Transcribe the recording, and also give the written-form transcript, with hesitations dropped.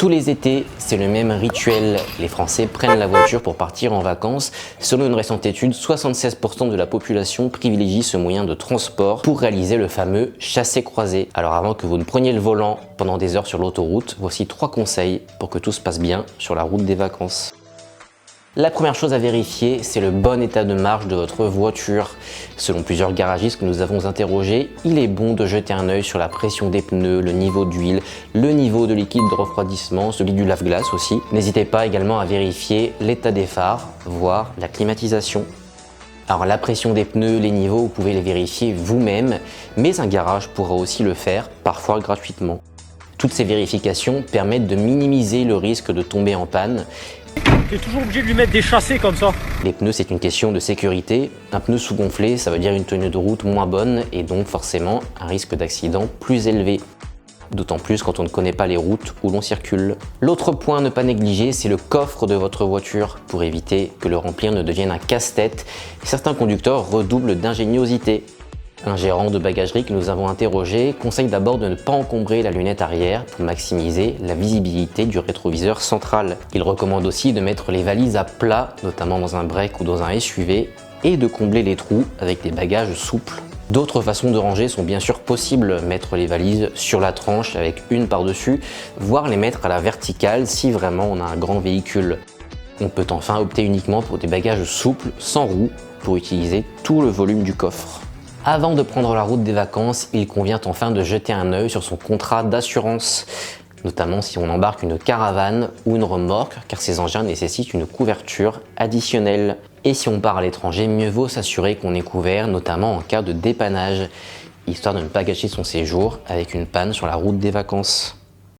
Tous les étés, c'est le même rituel. Les Français prennent la voiture pour partir en vacances. Selon une récente étude, 76% de la population privilégie ce moyen de transport pour réaliser le fameux chassé-croisé. Alors avant que vous ne preniez le volant pendant des heures sur l'autoroute, voici 3 conseils pour que tout se passe bien sur la route des vacances. La première chose à vérifier, c'est le bon état de marche de votre voiture. Selon plusieurs garagistes que nous avons interrogés, il est bon de jeter un œil sur la pression des pneus, le niveau d'huile, le niveau de liquide de refroidissement, celui du lave-glace aussi. N'hésitez pas également à vérifier l'état des phares, voire la climatisation. Alors la pression des pneus, les niveaux, vous pouvez les vérifier vous-même, mais un garage pourra aussi le faire, parfois gratuitement. Toutes ces vérifications permettent de minimiser le risque de tomber en panne. T'es toujours obligé de lui mettre des chassés comme ça. Les pneus, c'est une question de sécurité. Un pneu sous-gonflé, ça veut dire une tenue de route moins bonne et donc forcément un risque d'accident plus élevé. D'autant plus quand on ne connaît pas les routes où l'on circule. L'autre point à ne pas négliger, c'est le coffre de votre voiture pour éviter que le remplir ne devienne un casse-tête. Certains conducteurs redoublent d'ingéniosité. Un gérant de bagagerie que nous avons interrogé conseille d'abord de ne pas encombrer la lunette arrière pour maximiser la visibilité du rétroviseur central. Il recommande aussi de mettre les valises à plat, notamment dans un break ou dans un SUV, et de combler les trous avec des bagages souples. D'autres façons de ranger sont bien sûr possibles, mettre les valises sur la tranche avec une par-dessus, voire les mettre à la verticale si vraiment on a un grand véhicule. On peut enfin opter uniquement pour des bagages souples, sans roues, pour utiliser tout le volume du coffre. Avant de prendre la route des vacances, il convient enfin de jeter un œil sur son contrat d'assurance, notamment si on embarque une caravane ou une remorque, car ces engins nécessitent une couverture additionnelle. Et si on part à l'étranger, mieux vaut s'assurer qu'on est couvert, notamment en cas de dépannage, histoire de ne pas gâcher son séjour avec une panne sur la route des vacances.